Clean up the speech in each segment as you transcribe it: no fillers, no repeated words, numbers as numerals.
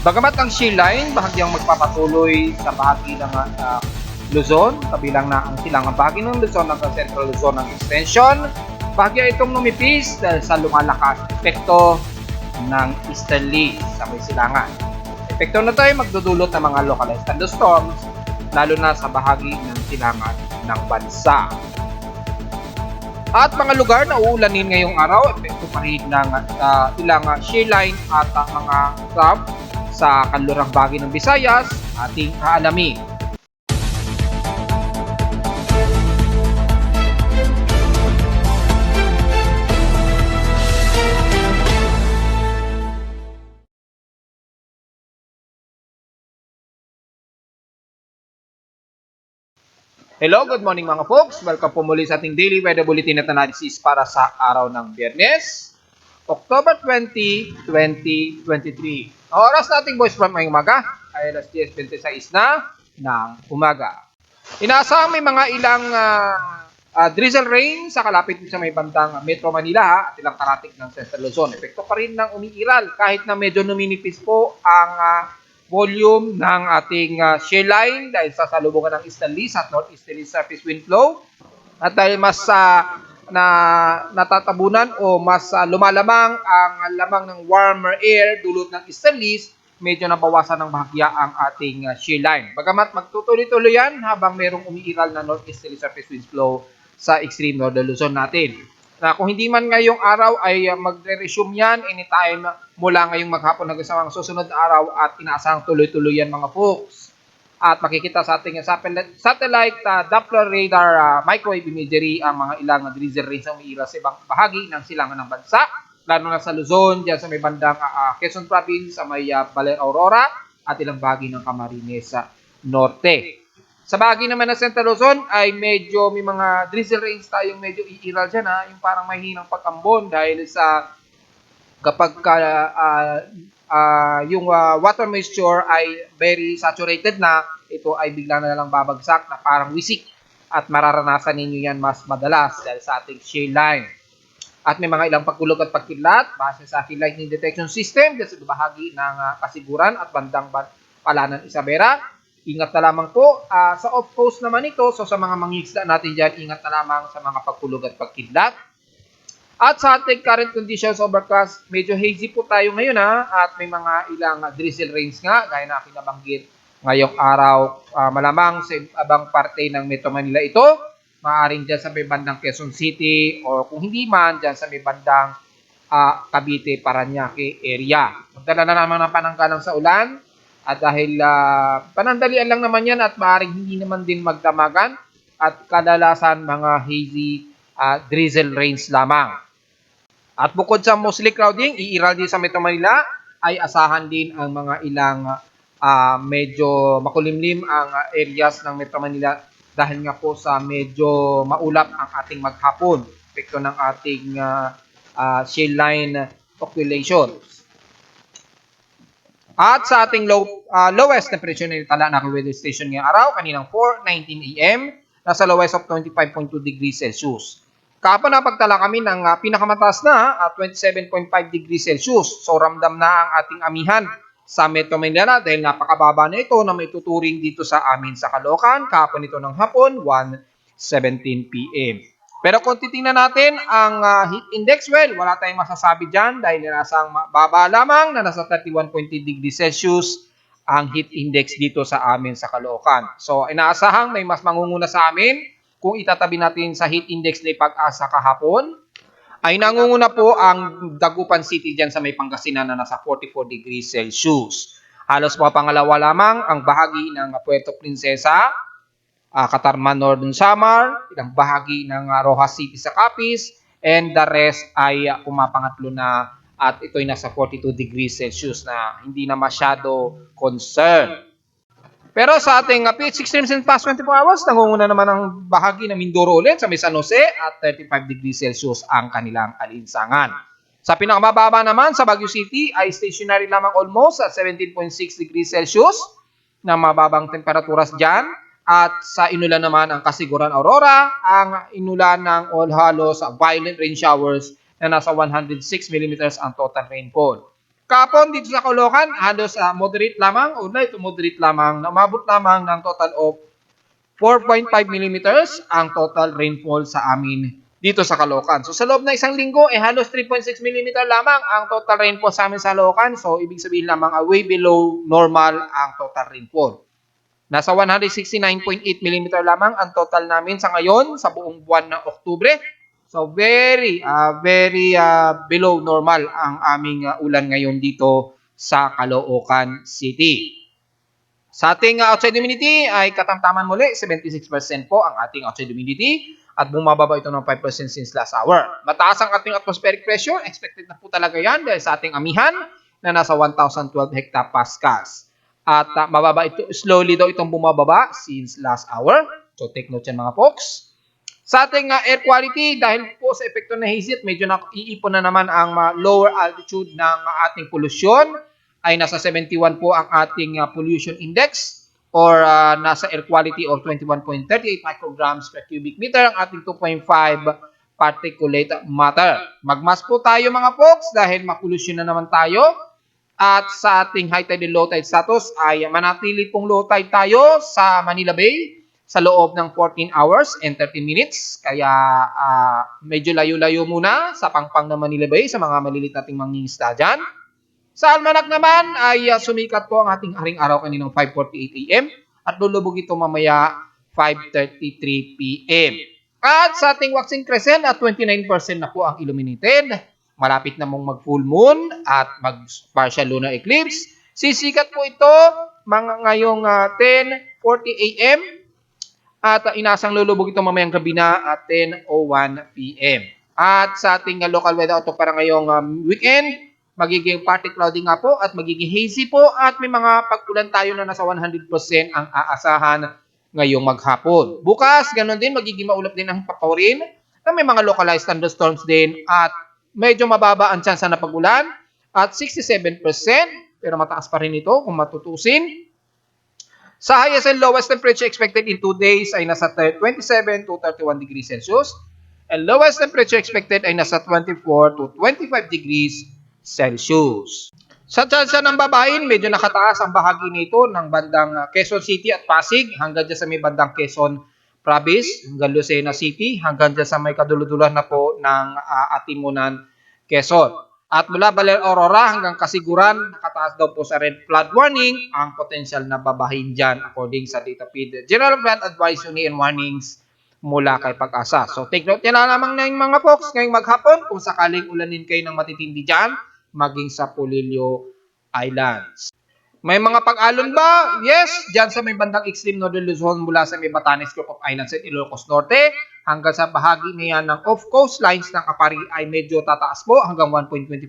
Bagamat ang shear line bahagyang magpapatuloy sa bahagi ng Luzon, kabilang na ang silangang bahagi ng Luzon hanggang Central Luzon ng extension, bahagya itong numipis dahil sa lumalakas epekto ng easterly sa may silangan. Epekto na ito ay magdudulot ng mga localized thunderstorms, lalo na sa bahagi ng silangan ng bansa. At mga lugar na uulanin ngayong araw, epekto pa rin ng ilang shear line at mga trough sa kanlurang bahagi ng Visayas, ating aalamin. Hello, good morning mga folks. Welcome po muli sa ating daily weather bulletin at analysis para sa araw ng Biyernes, October 20, 2023. Ang oras nating voice from ngayong umaga ay alas 10:26 na ng umaga. Inaasahang may mga ilang drizzle rain sa kalapit sa may bandang Metro Manila at ilang karatig ng Central Luzon. Epekto pa rin ng umiiral kahit na medyo numinipis po ang volume ng ating shear line dahil sa salubungan ng easterlies at northeasterly surface wind flow at dahil mas natatabunan o mas lumalamang ang lamang ng warmer air dulot ng easterlies, medyo nabawasan ng bahagya ang ating shear line. Bagamat magtutuloy-tuloy yan habang merong umiiral na northeasterly surface wind flow sa extreme northern Luzon natin. Na kung hindi man ngayong araw ay magre-resume yan anytime mula ngayong maghapon hanggang sa mga susunod na araw at inaasahang tuloy-tuloy yan mga folks. At makikita sa ating satellite Doppler radar microwave imagery ang mga ilang drizzle rains ang umiiral sa ibang bahagi ng silangan ng bansa, lalo na sa Luzon, dyan sa may bandang Quezon Province, sa may Baler Aurora at ilang bahagi ng Camarines Norte. Sa bahagi naman ng Central Luzon ay medyo may mga drizzle rains tayong medyo iiral dyan yung parang mahinang pag-ambon dahil sa kapag yung water moisture ay very saturated na, ito ay bigla na lang babagsak na parang wisik at mararanasan ninyo yan mas madalas dahil sa ating shear line. At may mga ilang pagkulog at pagkidlat base sa ating lightning detection system dyan sa bahagi ng Kasiguran at bandang Palanan Isabela. Ingat na lamang po. Sa off-coast naman ito, so sa mga mangingisda natin dyan, ingat na lamang sa mga pagkulog at pagkidlat. At sa ating current conditions overcast, medyo hazy po tayo ngayon at may mga ilang drizzle rains nga, gaya na aking nabanggit ngayong araw. Malamang sa ibang parte ng Metro Manila ito, maaaring dyan sa may bandang Quezon City o kung hindi man, dyan sa may bandang Cavite, Parañaque area. Magdala na naman ng pananggalang sa ulan. At dahil panandalian lang naman yan at maaaring hindi naman din magdamagan at kadalasan mga hazy drizzle rains lamang. At bukod sa mostly clouding, iiral din sa Metro Manila ay asahan din ang mga ilang medyo makulimlim ang areas ng Metro Manila dahil nga po sa medyo maulap ang ating maghapon. Epekto ng ating shear line population. At sa ating lowest temperature na itala na weather station ngayong araw, kaninang 4:19 AM, nasa lowest of 25.2 degrees Celsius. Kahapon napagtala kami ng pinakamataas na 27.5 degrees Celsius. So ramdam na ang ating amihan sa Metro Manila dahil napakababa na ito na may tuturing dito sa amin sa Caloocan. Kahapon ito ng hapon, 1:17 PM. Pero kung titingnan natin ang heat index, well, wala tayong masasabi dyan dahil nasa baba lamang na nasa 31.3 degrees Celsius ang heat index dito sa amin sa Caloocan. So, inaasahang may mas mangunguna sa amin kung itatabi natin sa heat index na Pag-asa kahapon. Ay nangunguna po ang Dagupan City dyan sa may Pangasinan na nasa 44 degrees Celsius. Halos mga pangalawa lamang ang bahagi ng Puerto Princesa, Catarman Northern Samar, ilang bahagi ng Rojas City sa Capiz, and the rest ay pumapangatlo na at ito'y nasa 42 degrees Celsius na hindi na masyado concern. Pero sa ating PH Extremes in past 24 hours, nangunguna naman ang bahagi ng Mindoro ulit sa may San Jose at 35 degrees Celsius ang kanilang alinsangan. Sa pinakamababa naman sa Baguio City ay stationary lamang almost at 17.6 degrees Celsius na mababang temperaturas dyan. At sa inulan naman ang Kasiguran Aurora, ang inulan ng all halos violent rain showers na nasa 106 mm ang total rainfall. Kahapon dito sa Caloocan, halos moderate lamang o light to moderate lamang na umabot lamang ng total of 4.5 millimeters ang total rainfall sa amin dito sa Caloocan. So sa loob ng isang linggo, halos 3.6 millimeter lamang ang total rainfall sa amin sa Caloocan. So ibig sabihin lamang way below normal ang total rainfall. Nasa 169.8 millimeter lamang ang total namin sa ngayon sa buong buwan ng Oktubre. So very below normal ang aming ulan ngayon dito sa Caloocan City. Sa ating outside humidity ay katamtaman muli, 76% po ang ating outside humidity at bumababa ito ng 5% since last hour. Mataas ang ating atmospheric pressure, expected na po talaga yan dahil sa ating amihan na nasa 1,012 hectopascals. At mababa ito, slowly daw itong bumababa since last hour. So take note yan mga folks. Sa ating air quality, dahil po sa epekto ng hazy, medyo naiipon na naman ang lower altitude ng ating pollution, ay nasa 71 po ang ating pollution index or nasa air quality of 21.38 micrograms per cubic meter ang ating 2.5 particulate matter. Magmas po tayo mga folks dahil mapolusyon na naman tayo at sa ating high tide and low tide status ay manatili pong low tide tayo sa Manila Bay sa loob ng 14 hours and 13 minutes. Kaya medyo layo-layo muna sa pangpang ng Manila Bay sa mga malilit nating mangingisda dyan. Sa Almanac naman ay sumikat po ang ating haring araw kaninang 5:48 AM at lulubog ito mamaya 5:33 PM. At sa ating waxing crescent at 29% na po ang illuminated. Malapit na mong mag-full moon at mag-partial lunar eclipse. Sisikat po ito mga ngayong 10:40 AM. At inasang lulubog ito mamayang gabi na at 10:01 PM. At sa ating local weather outlook para ngayong weekend, magiging partly cloudy nga po at magiging hazy po at may mga pag-ulan tayo na nasa 100% ang aasahan ngayong maghapon. Bukas, ganoon din, magiging maulap din ang papawirin na may mga localized thunderstorms din at medyo mababa ang chance na pag-ulan at 67% pero mataas pa rin ito kung matutusin. Sa highest and lowest temperature expected in 2 days ay nasa 27 to 31 degrees Celsius and lowest temperature expected ay nasa 24 to 25 degrees Celsius. Sa tsansa ng babayin, medyo nakataas ang bahagi nito ng bandang Quezon City at Pasig hanggang dyan sa may bandang Quezon Province, hanggang Lucena City, hanggang dyan sa may kaduludulan na po ng Atimunan, Quezon. At mula Baler Aurora hanggang Kasiguran, nakataas daw po sa red flood warning ang potential na babahin dyan according sa DataPid General Flood Advisory and Warnings mula kay Pag-asa. So take note yan na lamang na yung mga folks ngayong maghapon kung sakaling ulanin kayo ng matitindi dyan, maging sa Polillo Islands. May mga pag-alon ba? Yes, dyan sa may bandang extreme northern Luzon mula sa may Batanes Group of Islands at Ilocos Norte hanggang sa bahagi niya ng off-coast lines ng Apari ay medyo tataas po hanggang 1.25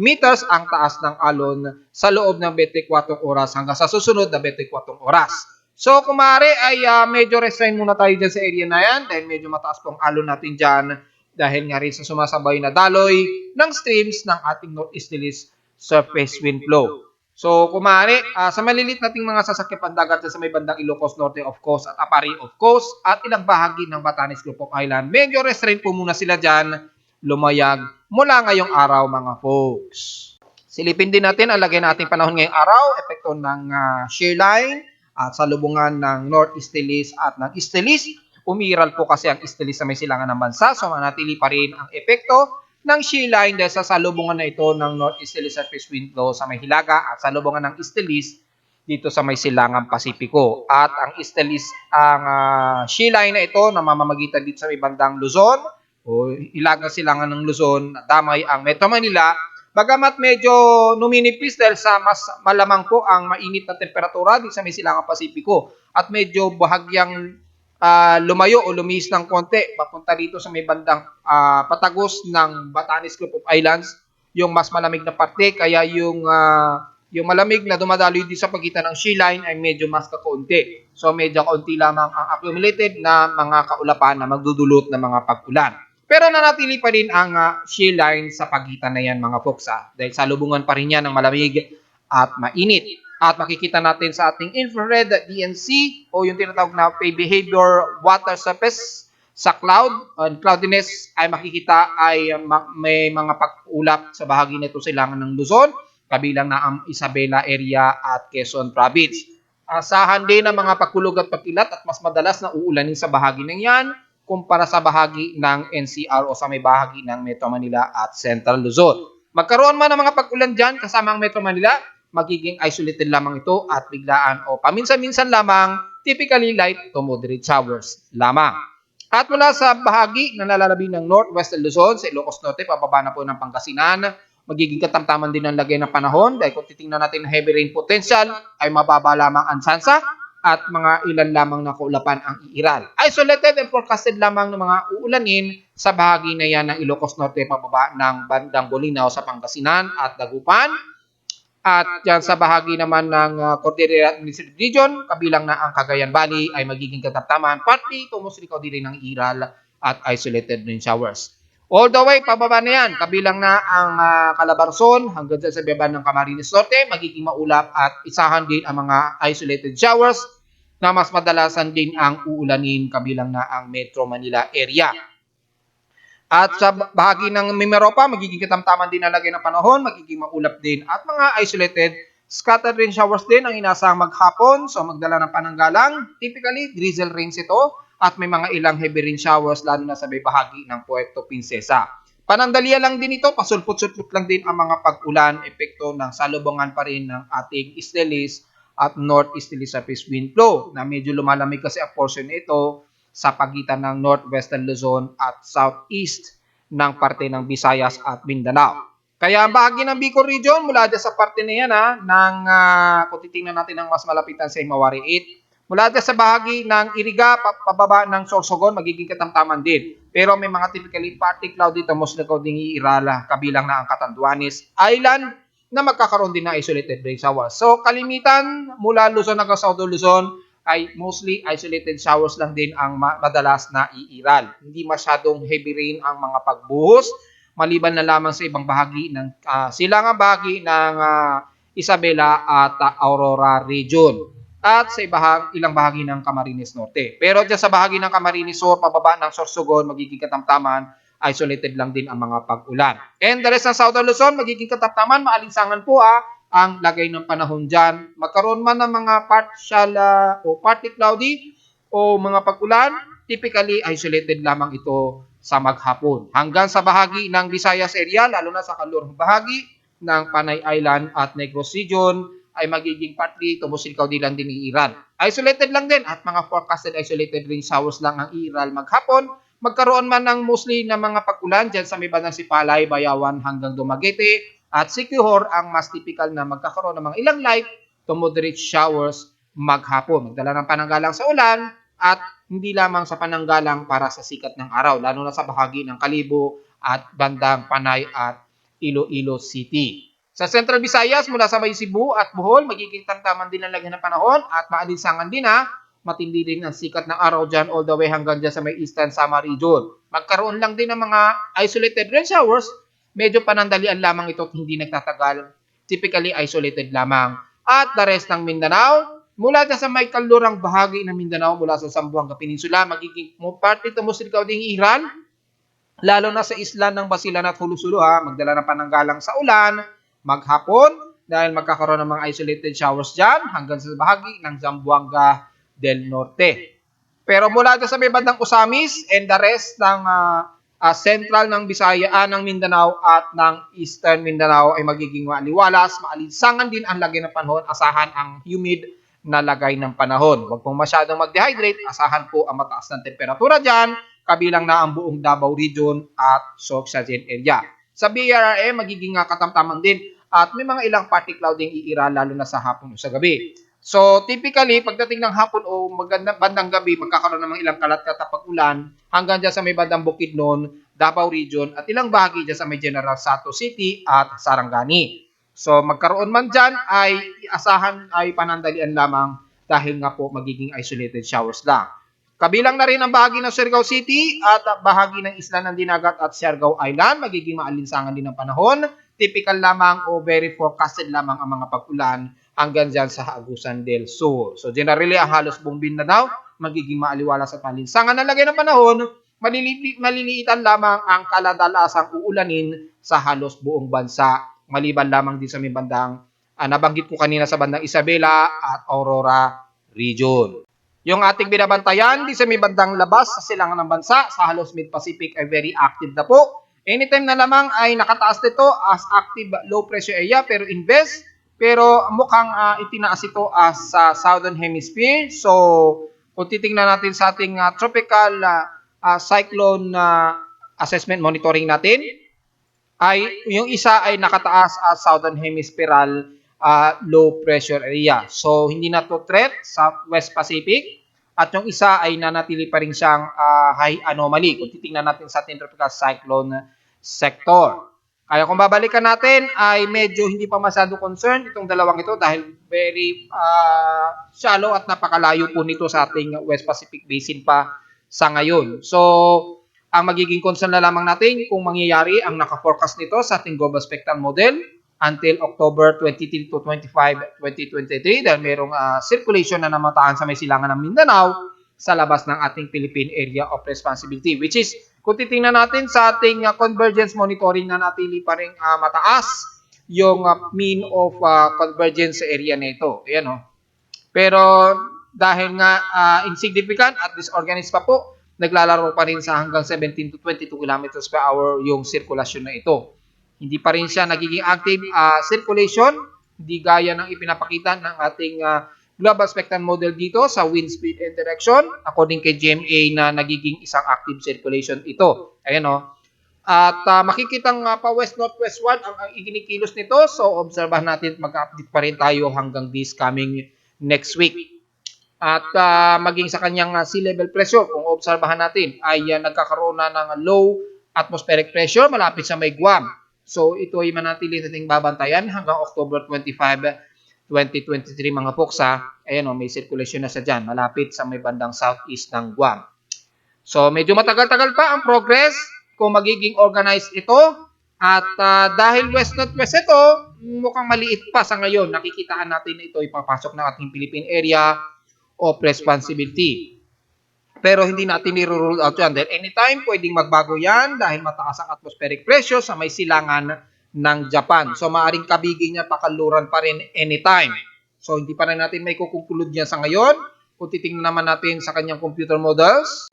meters ang taas ng alon sa loob ng 24 oras hanggang sa susunod na 24 oras. So kung maaari ay medyo restrain muna tayo dyan sa area na yan dahil medyo mataas po ang alon natin dyan dahil nga rin sa sumasabay na daloy ng streams ng ating northeasterly surface wind flow. So, kung maaari, sa malilit nating mga sasakyan pandagat sa may bandang Ilocos Norte of course at Apari of course at ilang bahagi ng Batanes Group of Island, medyo restrain po muna sila dyan, lumayag mula ngayong araw mga folks. Silipin din natin, alagay natin panahon ngayong araw, epekto ng shear line at salubungan ng northeasterlies at ng easterlies. Umiral po kasi ang easterlies sa may silangan ng bansa, so manatili pa rin ang epekto ng shear line dahil sa salubungan na ito ng northeasterly surface wind flow sa may Hilaga at salubungan ng easterlies dito sa may silangang Pasipiko. At ang easterlies, ang shear line na ito na mamamagitan dito sa may bandang Luzon o Hilaga silangan ng Luzon, damay ang Metro Manila, bagamat medyo numinipis dahil sa mas malamang po ang mainit na temperatura dito sa may silangang Pasipiko at medyo bahagyang lumayo o lumihis ng konti papunta dito sa may bandang patagos ng Batanes Group of Islands, yung mas malamig na parte, kaya yung malamig na dumadaloy dito sa pagitan ng shear line ay medyo mas kakaunti. So medyo kaunti lamang ang accumulated na mga kaulapan na magdudulot ng mga pag-ulan. Pero nanatili pa rin ang shear line sa pagitan na yan mga folks dahil salubungan pa rin yan ng malamig at mainit. At makikita natin sa ating infrared DNC o yung tinatawag na behavior water surface sa cloud and cloudiness ay makikita ay may mga pag-ulap sa bahagi nito silangan ng Luzon kabilang na ang Isabela area at Quezon Province. Asahan din ang mga pagkulog at pagkilat at mas madalas na uulanin sa bahagi ng yan kumpara sa bahagi ng NCR o sa may bahagi ng Metro Manila at Central Luzon. Magkaroon man ng mga pag-ulan dyan kasama ang Metro Manila, magiging isolated lamang ito at biglaan o paminsan-minsan lamang, typically light to moderate showers lamang. At mula sa bahagi na nalalabi ng Northwest Luzon, sa Ilocos Norte, pababa na po ng Pangasinan, magiging katamtaman din ang lagay ng panahon dahil kung titingnan natin ang heavy rain potential ay mababa lamang ang tsansa at mga ilan lamang na kaulapan ang iiral. Isolated and forecasted lamang ng mga uulanin sa bahagi na yan ng Ilocos Norte pababa ng bandang Bolinao sa Pangasinan at Dagupan. At dyan sa bahagi naman ng Cordillera Administrative Region, kabilang na ang Cagayan Valley ay magiging katamtaman, partly tumusrikaw din ng iral at isolated rain showers. All the way, pababa na yan. Kabilang na ang Calabarzon hanggang dyan sa baba ng Camarines Norte, magiging maulap at isahan din ang mga isolated showers na mas madalasan din ang uulanin kabilang na ang Metro Manila area. At sa bahagi ng Mimaropa, magiging katamtaman din ang lagay ng panahon, magiging maulap din at mga isolated scattered rain showers din ang inaasahang maghapon, so magdala ng pananggalang. Typically, drizzle rains ito at may mga ilang heavy rain showers lalo na sa may bahagi ng Puerto Princesa. Panandalian lang din ito, pasulput-sulput lang din ang mga pag-ulan, epekto ng salubungan pa rin ng ating easterlies at northeasterly surface wind flow na medyo lumalamig kasi ang portion nito sa pagitan ng northwestern Luzon at southeast ng parte ng Visayas at Mindanao. Kaya ang bahagi ng Bicol region mula dyan sa parte na yan kung titingnan natin ang mas malapitan sa Himawari 8, mula dyan sa bahagi ng Iriga, pababa ng Sorsogon, magiging katamtaman din. Pero may mga typically partly cloudy to mostly clouding iirala, kabilang na ang Catanduanes Island na magkakaroon din na isolated rain showers. So kalimitan mula Luzon hanggang Southern Luzon ay mostly isolated showers lang din ang madalas na iiral. Hindi masyadong heavy rain ang mga pagbuhos, maliban na lamang sa ibang bahagi ng silangang bahagi ng Isabela at Aurora region at sa ilang bahagi ng Camarines Norte. Pero dyan sa bahagi ng Camarines Sur, pababa ng Sorsogon, magiging katamtaman, isolated lang din ang mga pag-ulan. And the rest ng Southern Luzon, magiging katamtaman, maalinsangan po ang lagay ng panahon dyan. Magkaroon man ng mga partial o partly cloudy o mga pag-ulan, typically isolated lamang ito sa maghapon. Hanggang sa bahagi ng Visayas area, lalo na sa kalurang bahagi ng Panay Island at Negros region, ay magiging partly tumusilikaw din lang din iiral. Isolated lang din at mga forecasted isolated rain showers lang ang iiral maghapon. Magkaroon man ng mostly na mga pag-ulan dyan sa may bandang Sipalay, Bayawan hanggang Dumaguete, at Siquijor ang mas typical na magkakaroon ng mga ilang light to moderate showers maghapon. Magdala ng pananggalang sa ulan at hindi lamang sa pananggalang para sa sikat ng araw, lalo na sa bahagi ng Kalibo at bandang Panay at Iloilo City. Sa Central Visayas, mula sa may Cebu at Bohol, magiging tamtaman din ang lagyan ng panahon at maalinsangan din matindi din ang sikat ng araw dyan all the way hanggang dyan sa may Eastern Samar region. Magkaroon lang din ng mga isolated rain showers. Medyo panandalian lamang ito at hindi nagtatagal. Typically isolated lamang. At the rest ng Mindanao, mula dyan sa may kalurang bahagi ng Mindanao, mula sa Zamboanga Peninsula, magiging parte tumusikaw ding iran, lalo na sa isla ng Basilan at Hulusulu magdala ng pananggalang sa ulan, maghapon, dahil magkakaroon ng mga isolated showers dyan, hanggang sa bahagi ng Zamboanga del Norte. Pero mula dyan sa may bandang Osamis and the rest ng central ng Bisaya, ng Mindanao at ng Eastern Mindanao ay magiging maaliwalas, maalinsangan din ang lagay ng panahon, asahan ang humid na lagay ng panahon. Huwag pong masyadong mag-dehydrate, asahan po ang mataas ng temperatura dyan, kabilang na ang buong Davao region at Sorsogon area. Sa BRRM, magiging katamtaman din at may mga ilang partly clouding iira lalo na sa hapon o sa gabi. So, typically, pagdating ng hapon o bandang gabi, magkakaroon ng mga ilang kalat-kalat na pag-ulan hanggang dyan sa may bandang Bukidnon, Davao Region, at ilang bahagi dyan sa may General Santos City at Sarangani. So, magkaroon man dyan ay asahan ay panandalian lamang dahil nga po magiging isolated showers lang. Kabilang na rin ang bahagi ng Surigao City at bahagi ng Isla ng Dinagat at Siargao Island, magiging maalinsangan din ng panahon. Typical lamang o very forecasted lamang ang mga pag-ulan hanggang dyan sa Agusan del Sur. So generally, ang halos buong Mindanao, magiging maaliwalas at malinsangan na lagay ng panahon, maliliitan lamang ang kaladalasang uulanin sa halos buong bansa maliban lamang din sa may bandang nabanggit ko kanina sa bandang Isabela at Aurora region. Yung ating binabantayan di sa may bandang labas sa silangan ng bansa sa halos Mid-Pacific ay very active na po. Anytime na lamang ay nakataas nito as active low pressure area pero mukhang itinaas ito as Southern Hemisphere. So kung titingnan natin sa ating tropical cyclone assessment monitoring natin, ay yung isa ay nakataas as Southern Hemispheral low pressure area. So hindi na to threat sa West Pacific at yung isa ay nanatili pa rin siyang high anomaly kung titingnan natin sa ating tropical cyclone sector. Kaya kung babalikan natin ay medyo hindi pa masyado concern itong dalawang ito dahil very shallow at napakalayo po nito sa ating West Pacific Basin pa sa ngayon. So ang magiging concern na lamang natin kung mangyayari ang naka-forecast nito sa ating global spectral model until October 23 to 25, 2023 dahil merong circulation na namataan sa may silangan ng Mindanao sa labas ng ating Philippine Area of Responsibility, which is kung titingnan natin sa ating convergence monitoring na natili pa rin mataas yung mean of convergence area nito. Ayan o. Pero dahil nga insignificant at disorganized pa po, naglalaro pa rin sa hanggang 17 to 22 kilometers per hour yung sirkulasyon na ito. Hindi pa rin siya nagiging active circulation, hindi gaya ng ipinapakita ng ating global spectral model dito sa wind speed and direction. According kay GMA na nagiging isang active circulation ito. Ayan o. At makikitang pa west-northwestward ang ikinikilos nito. So obserbahan natin at mag-update pa rin tayo hanggang this coming next week. At maging sa kanyang sea level pressure, kung obserbahan natin, ay nagkakaroon na ng low atmospheric pressure malapit sa may Guam. So ito ay manatili nating babantayan hanggang October 25, 2023 mga poksa. Ayan o, may circulation na siya dyan, malapit sa may bandang southeast ng Guam. So medyo matagal-tagal pa ang progress kung magiging organized ito. At dahil west-northwest ito, mukhang maliit pa sa ngayon. Nakikitaan natin na ito ipapasok ng ating Philippine Area of Responsibility. Pero hindi natin i-rule out yan. Dahil anytime pwedeng magbago yan dahil mataas ang atmospheric pressure sa may silangan ng Japan. So maaring kabigin niya pakaluran pa rin anytime. So hindi pa rin natin may kukonklud niya sa ngayon. Kung titingnan naman natin sa kanyang computer models,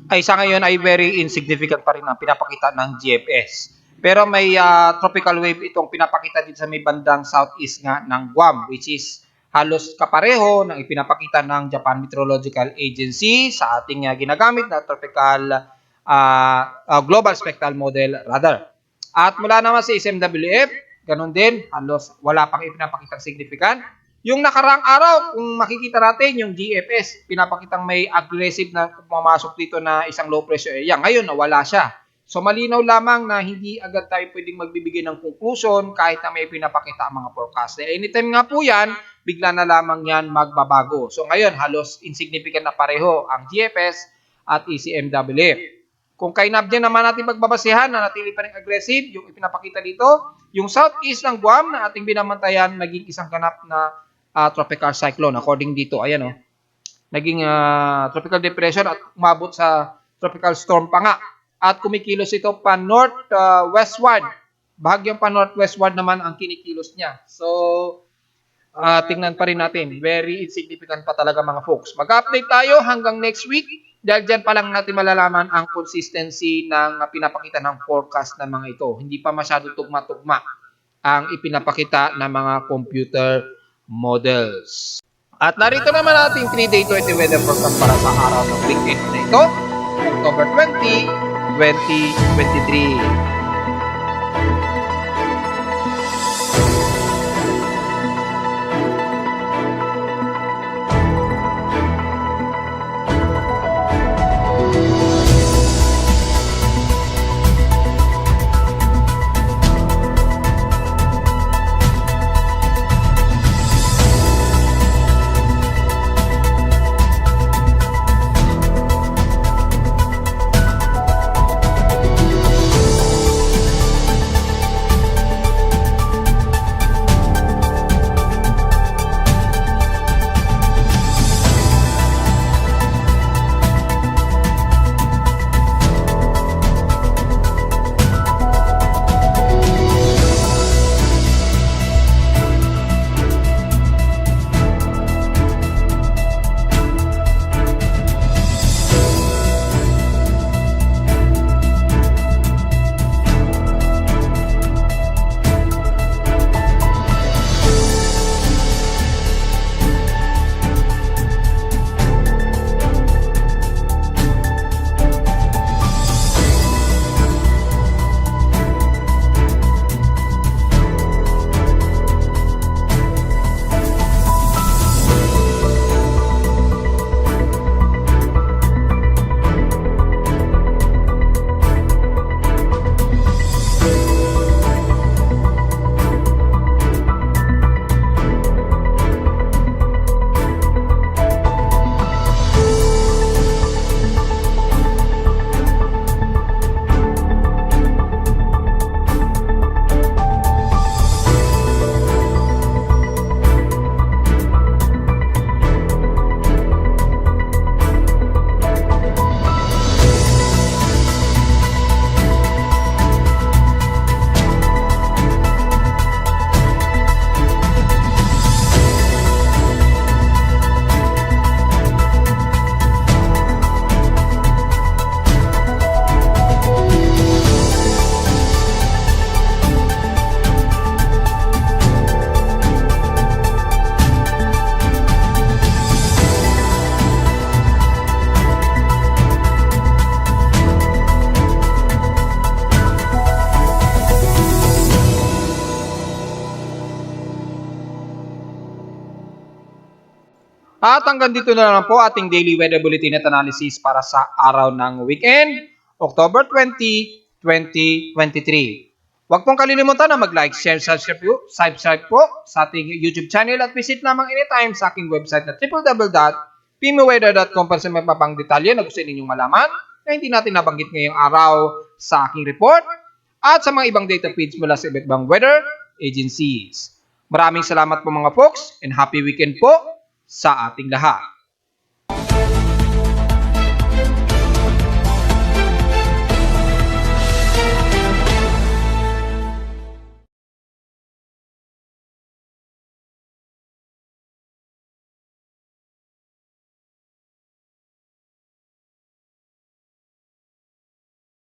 ay sa ngayon ay very insignificant pa rin ang pinapakita ng GFS. Pero may tropical wave itong pinapakita dito sa may bandang southeast nga ng Guam, which is halos kapareho ng ipinapakita ng Japan Meteorological Agency sa ating ginagamit na tropical global spectral model radar. At mula naman sa SMWF, ganun din, halos wala pang ipinapakitang significant. Yung nakarang araw, kung makikita natin, yung GFS, pinapakitang may aggressive na pumasok dito na isang low pressure area. Ngayon, nawala siya. So malinaw lamang na hindi agad tayo pwedeng magbibigay ng conclusion kahit na may pinapakita ang mga forecast. Anytime nga po yan, bigla na lamang yan magbabago. So ngayon, halos insignificant na pareho ang GFS at ECMWF. Kung kay NABDE naman natin magbabasihan na natili pa rin aggressive, yung ipinapakita dito, yung southeast ng Guam na ating binamantayan, naging isang ganap na tropical cyclone. According dito, ayan o, naging tropical depression at umabot sa tropical storm pa nga. At kumikilos ito pa north-westward. Bahagyang pa northwestward naman ang kinikilos niya. So, tingnan pa rin natin. Very insignificant pa talaga mga folks. Mag-update tayo hanggang next week. Dahil dyan pa lang natin malalaman ang consistency ng pinapakita ng forecast ng mga ito. Hindi pa masyado tugma-tugma ang ipinapakita ng mga computer models. At narito naman ating 3-day 20 weather forecast para sa araw ng weekend na ito, October 20, 2023. At hanggang dito na lang po ating daily weather bulletin at analysis para sa araw ng weekend, October 20, 2023. Huwag pong kalilimutan na mag-like, share, subscribe po sa ating YouTube channel at visit lamang anytime sa aking website na www.pimoweather.com para sa may papang detalye na gusto ninyong malaman na hindi natin nabanggit ngayong araw sa aking report at sa mga ibang data feeds mula sa iba't ibang weather agencies. Maraming salamat po mga folks and happy weekend po sa ating lahat.